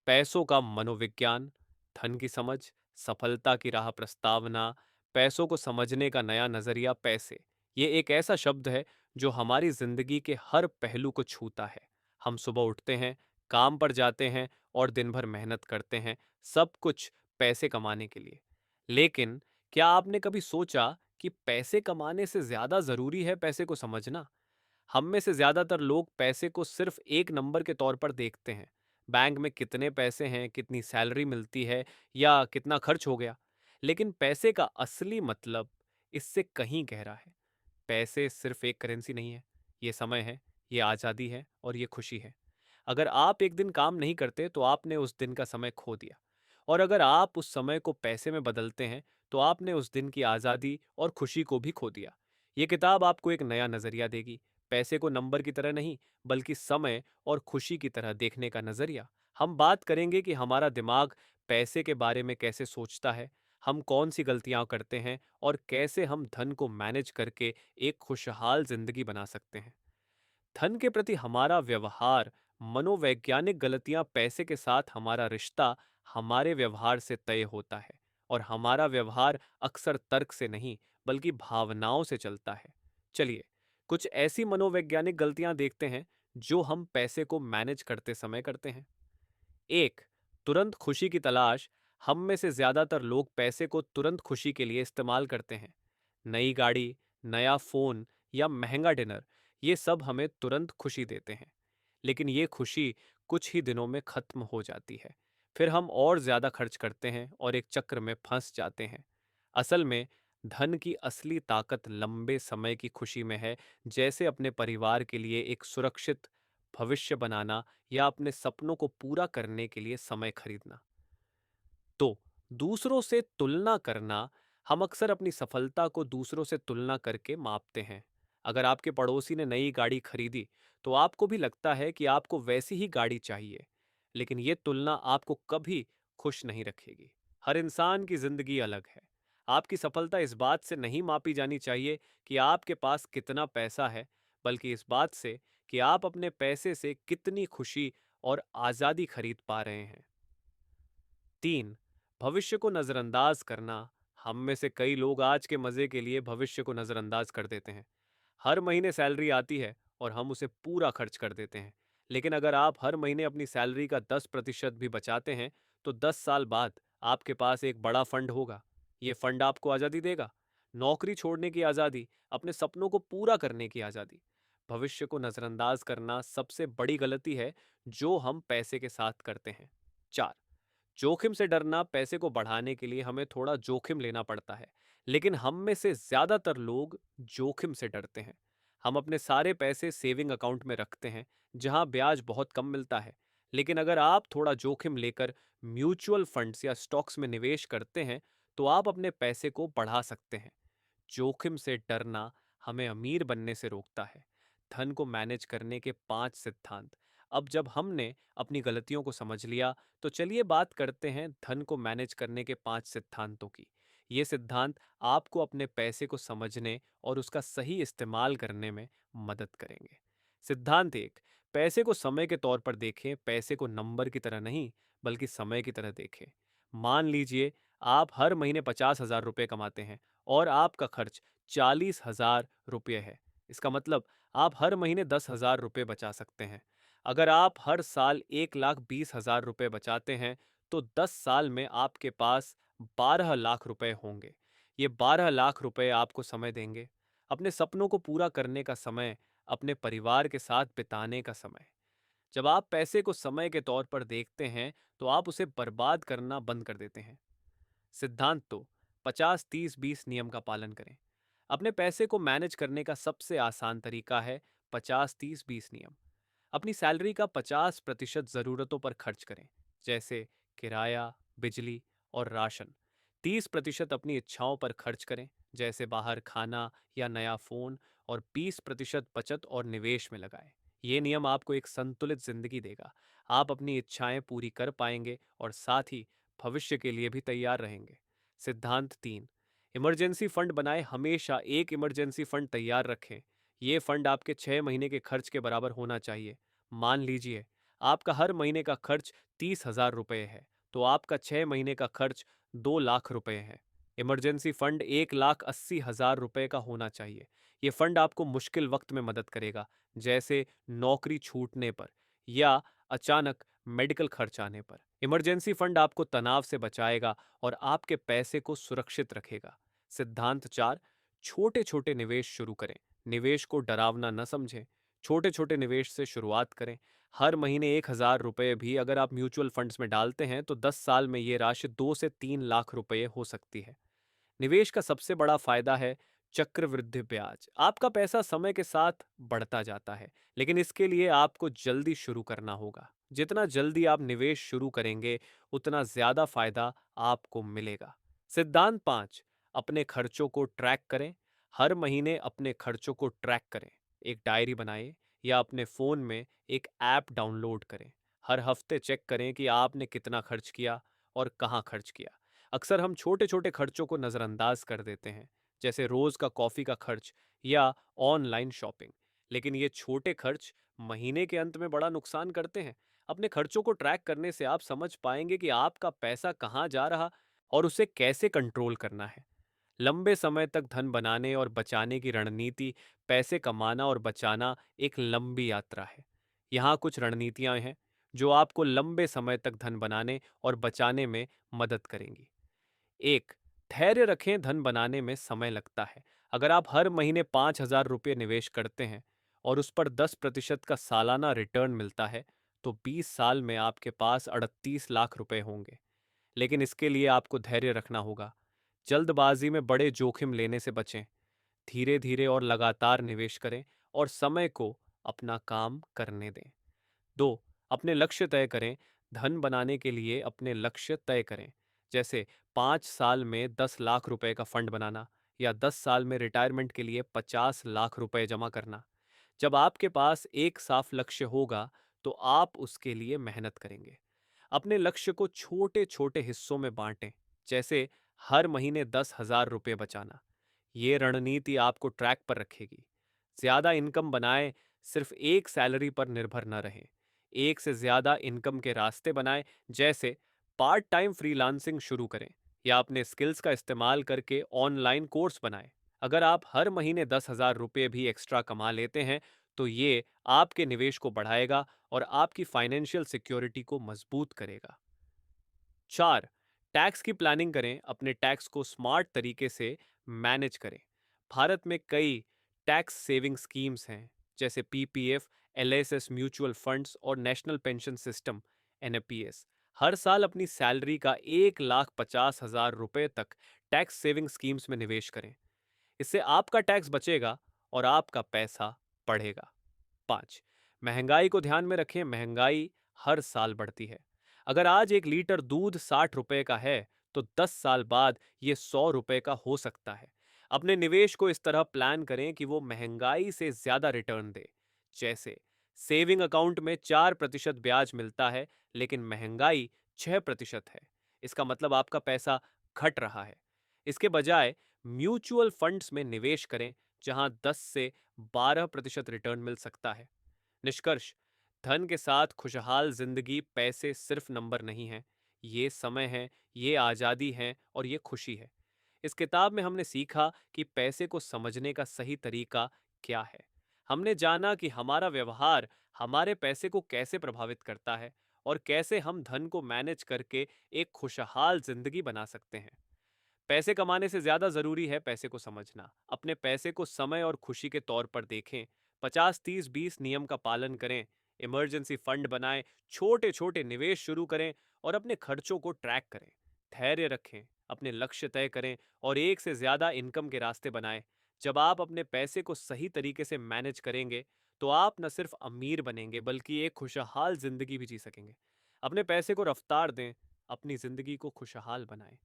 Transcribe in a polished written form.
पैसों का मनोविज्ञान, धन की समझ, सफलता की राह प्रस्तावना, पैसों को समझने का नया नजरिया पैसे। ये एक ऐसा शब्द है जो हमारी जिंदगी के हर पहलू को छूता है। हम सुबह उठते हैं, काम पर जाते हैं और दिन भर मेहनत करते हैं, सब कुछ पैसे कमाने के लिए। लेकिन क्या आपने कभी सोचा कि पैसे कमाने से ज्यादा जरूरी है पैसे को समझना? हम में से ज्यादातर लोग पैसे को सिर्फ एक नंबर के तौर पर देखते हैं। बैंक में कितने पैसे हैं, कितनी सैलरी मिलती है या कितना खर्च हो गया। लेकिन पैसे का असली मतलब इससे कहीं गहरा है। पैसे सिर्फ एक करेंसी नहीं है। ये समय है, ये आज़ादी है और ये खुशी है। अगर आप एक दिन काम नहीं करते तो आपने उस दिन का समय खो दिया। और अगर आप उस समय को पैसे में बदलते हैं तो आपने उस दिन की आज़ादी और खुशी को भी खो दिया। ये किताब आपको एक नया नज़रिया देगी। पैसे को नंबर की तरह नहीं, बल्कि समय और खुशी की तरह देखने का नज़रिया। हम बात करेंगे कि हमारा दिमाग पैसे के बारे में कैसे सोचता है, हम कौन सी गलतियां करते हैं और कैसे हम धन को मैनेज करके एक खुशहाल जिंदगी बना सकते हैं। धन के प्रति हमारा व्यवहार, मनोवैज्ञानिक गलतियां, पैसे के साथ हमारा रिश्ता हमारे व्यवहार से तय होता है। और हमारा व्यवहार अक्सर तर्क से नहीं, बल्कि भावनाओं से चलता है। चलिए, कुछ ऐसी मनोवैज्ञानिक गलतियां देखते हैं जो हम पैसे को मैनेज करते समय करते हैं। एक, तुरंत खुशी की तलाश। हम में से ज्यादातर लोग पैसे को तुरंत खुशी के लिए इस्तेमाल करते हैं। नई गाड़ी, नया फोन या महंगा डिनर, ये सब हमें तुरंत खुशी देते हैं। लेकिन ये खुशी कुछ ही दिनों में खत्म हो जाती है। फिर हम और ज्यादा खर्च करते हैं और एक चक्र में फंस जाते हैं। असल में धन की असली ताकत लंबे समय की खुशी में है, जैसे अपने परिवार के लिए एक सुरक्षित भविष्य बनाना या अपने सपनों को पूरा करने के लिए समय खरीदना। तो दूसरों से तुलना करना, हम अक्सर अपनी सफलता को दूसरों से तुलना करके मापते हैं। अगर आपके पड़ोसी ने नई गाड़ी खरीदी तो आपको भी लगता है कि आपको वैसी ही गाड़ी चाहिए। लेकिन ये तुलना आपको कभी खुश नहीं रखेगी। हर इंसान की जिंदगी अलग है। आपकी सफलता इस बात से नहीं मापी जानी चाहिए कि आपके पास कितना पैसा है, बल्कि इस बात से कि आप अपने पैसे से कितनी खुशी और आजादी खरीद पा रहे हैं। 3, भविष्य को नजरअंदाज करना। हम में से कई लोग आज के मजे के लिए भविष्य को नजरअंदाज कर देते हैं। हर महीने सैलरी आती है और हम उसे पूरा खर्च कर देते हैं। लेकिन अगर आप हर महीने अपनी सैलरी का 10% भी बचाते हैं तो 10 साल बाद आपके पास एक बड़ा फंड होगा। ये फंड आपको आज़ादी देगा। नौकरी छोड़ने की आज़ादी, अपने सपनों को पूरा करने की आज़ादी। भविष्य को नजरअंदाज करना सबसे बड़ी गलती है जो हम पैसे के साथ करते हैं। 4, जोखिम से डरना। पैसे को बढ़ाने के लिए हमें थोड़ा जोखिम लेना पड़ता है। लेकिन हम में से ज्यादातर लोग जोखिम से डरते हैं। हम अपने सारे पैसे सेविंग अकाउंट में रखते हैं, जहां ब्याज बहुत कम मिलता है। लेकिन अगर आप थोड़ा जोखिम लेकर म्यूचुअल फंड्स या स्टॉक्स में निवेश करते हैं तो आप अपने पैसे को बढ़ा सकते हैं। जोखिम से डरना हमें अमीर बनने से रोकता है। धन को मैनेज करने के 5 सिद्धांत। अब जब हमने अपनी गलतियों को समझ लिया तो चलिए बात करते हैं धन को मैनेज करने के 5 सिद्धांतों की। ये सिद्धांत आपको अपने पैसे को समझने और उसका सही इस्तेमाल करने में मदद करेंगे। सिद्धांत 1, पैसे को समय के तौर पर देखें। पैसे को नंबर की तरह नहीं, बल्कि समय की तरह देखें। मान लीजिए आप हर महीने 50,000 रुपये कमाते हैं और आपका खर्च 40,000 रुपये है। इसका मतलब आप हर महीने 10,000 रुपये बचा सकते हैं। अगर आप हर साल 1,20,000 रुपये बचाते हैं तो 10 साल में आपके पास 12 लाख रुपए होंगे। ये 12 लाख रुपए आपको समय देंगे, अपने सपनों को पूरा करने का समय, अपने परिवार के साथ बिताने का समय। जब आप पैसे को समय के तौर पर देखते हैं तो आप उसे बर्बाद करना बंद कर देते हैं। सिद्धांत तो 50-30-20 नियम का पालन करें। अपने पैसे को मैनेज करने का सबसे आसान तरीका है 50-30-20 नियम। अपनी सैलरी का 50% जरूरतों पर खर्च करें, जैसे किराया, बिजली और राशन। 30% अपनी इच्छाओं पर खर्च करें, जैसे बाहर खाना या नया फोन। और 20% बचत और निवेश में लगाएं। ये नियम आपको एक संतुलित जिंदगी देगा। आप अपनी इच्छाएं पूरी कर पाएंगे और साथ ही भविष्य के लिए भी तैयार रहेंगे। सिद्धांत 3, इमरजेंसी फंड बनाएं। हमेशा एक इमरजेंसी फंड तैयार रखें। ये फंड आपके 6 महीने के खर्च के बराबर होना चाहिए। मान लीजिए आपका हर महीने का खर्च 30,000 रुपये है, तो आपका 6 महीने का खर्च 2 लाख रुपये है। इमरजेंसी फंड 1,80,000 रुपये का होना चाहिए। ये फंड आपको मुश्किल वक्त में मदद करेगा, जैसे नौकरी छूटने पर या अचानक मेडिकल खर्च आने पर। इमरजेंसी फंड आपको तनाव से बचाएगा और आपके पैसे को सुरक्षित रखेगा। सिद्धांत 4, छोटे छोटे निवेश शुरू करें। निवेश को डरावना न समझें। छोटे छोटे निवेश से शुरुआत करें। हर महीने 1,000 रुपये भी अगर आप म्यूचुअल फंड्स में डालते हैं तो 10 साल में ये राशि 2 से 3 लाख रुपये हो सकती है। निवेश का सबसे बड़ा फायदा है चक्रवृद्धि ब्याज। आपका पैसा समय के साथ बढ़ता जाता है, लेकिन इसके लिए आपको जल्दी शुरू करना होगा। जितना जल्दी आप निवेश शुरू करेंगे, उतना ज्यादा फायदा आपको मिलेगा। सिद्धांत 5, अपने खर्चों को ट्रैक करें। हर महीने अपने खर्चों को ट्रैक करें। एक डायरी बनाएं या अपने फोन में एक ऐप डाउनलोड करें। हर हफ्ते चेक करें कि आपने कितना खर्च किया और कहाँ खर्च किया। अक्सर हम छोटे छोटे खर्चों को नज़रअंदाज कर देते हैं, जैसे रोज का कॉफी का खर्च या ऑनलाइन शॉपिंग, लेकिन ये छोटे खर्च महीने के अंत में बड़ा नुकसान करते हैं। अपने खर्चों को ट्रैक करने से आप समझ पाएंगे कि आपका पैसा कहाँ जा रहा और उसे कैसे कंट्रोल करना है। लंबे समय तक धन बनाने और बचाने की रणनीति। पैसे कमाना और बचाना एक लंबी यात्रा है। यहाँ कुछ रणनीतियाँ हैं जो आपको लंबे समय तक धन बनाने और बचाने में मदद करेंगी। 1, धैर्य रखें। धन बनाने में समय लगता है। अगर आप हर महीने 5,000 रुपये निवेश करते हैं और उस पर 10% का सालाना रिटर्न मिलता है, तो 20 साल में आपके पास 38 लाख रुपए होंगे। लेकिन इसके लिए आपको धैर्य रखना होगा। जल्दबाजी में बड़े जोखिम लेने से बचें। धीरे धीरे और लगातार निवेश करें और समय को अपना काम करने दें। 2, अपने लक्ष्य तय करें। धन बनाने के लिए अपने लक्ष्य तय करें, जैसे 5 साल में 10 लाख रुपए का फंड बनाना या 10 साल में रिटायरमेंट के लिए 50 लाख रुपए जमा करना। जब आपके पास एक साफ लक्ष्य होगा, तो आप उसके लिए मेहनत करेंगे। अपने लक्ष्य को छोटे छोटे हिस्सों में बांटें, जैसे हर महीने 10,000 रुपये बचाना। ये रणनीति आपको ट्रैक पर रखेगी। ज्यादा इनकम बनाएं, सिर्फ एक सैलरी पर निर्भर न रहें। एक से ज्यादा इनकम के रास्ते बनाएं, जैसे पार्ट टाइम फ्रीलांसिंग शुरू करें या अपने स्किल्स का इस्तेमाल करके ऑनलाइन कोर्स बनाएं। अगर आप हर महीने 10,000 रुपये भी एक्स्ट्रा कमा लेते हैं, तो ये आपके निवेश को बढ़ाएगा और आपकी फाइनेंशियल सिक्योरिटी को मजबूत करेगा। 4, टैक्स की प्लानिंग करें। अपने टैक्स को स्मार्ट तरीके से मैनेज करें। भारत में कई टैक्स सेविंग स्कीम्स हैं, जैसे पीपीएफ, एलआईएस म्यूचुअल फंड्स और नेशनल पेंशन सिस्टम एनपीएस। हर साल अपनी सैलरी का 1,50,000 रुपये तक टैक्स सेविंग स्कीम्स में निवेश करें। इससे आपका टैक्स बचेगा और आपका पैसा बढ़ेगा। 5, महंगाई को ध्यान में रखें। महंगाई हर साल बढ़ती है। अगर आज 1 लीटर दूध 60 रुपए का है, तो 10 साल बाद ये 100 रुपए का हो सकता है। अपने निवेश को इस तरह प्लान करें कि वो महंगाई से ज्यादा रिटर्न दे। जैसे सेविंग अकाउंट में 4% ब्याज मिलता है, लेकिन महंगाई 6% है। इसका मतलब आपका पैसा घट रहा है। इसके बजाय म्यूचुअल फंड्स में निवेश करें, जहां 10 से 12% रिटर्न मिल सकता है। निष्कर्ष, धन के साथ खुशहाल जिंदगी पैसे सिर्फ नंबर नहीं है। ये समय है, ये आज़ादी है और ये खुशी है। इस किताब में हमने सीखा कि पैसे को समझने का सही तरीका क्या है। हमने जाना कि हमारा व्यवहार हमारे पैसे को कैसे प्रभावित करता है और कैसे हम धन को मैनेज करके एक खुशहाल जिंदगी बना सकते हैं। पैसे कमाने से ज्यादा जरूरी है पैसे को समझना। अपने पैसे को समय और खुशी के तौर पर देखें। 50-30-20 नियम का पालन करें। इमरजेंसी फंड बनाएं। छोटे छोटे निवेश शुरू करें और अपने खर्चों को ट्रैक करें। धैर्य रखें, अपने लक्ष्य तय करें और एक से ज्यादा इनकम के रास्ते बनाएं। जब आप अपने पैसे को सही तरीके से मैनेज करेंगे, तो आप न सिर्फ अमीर बनेंगे, बल्कि एक खुशहाल जिंदगी भी जी सकेंगे। अपने पैसे को रफ्तार दें, अपनी जिंदगी को खुशहाल बनाएं।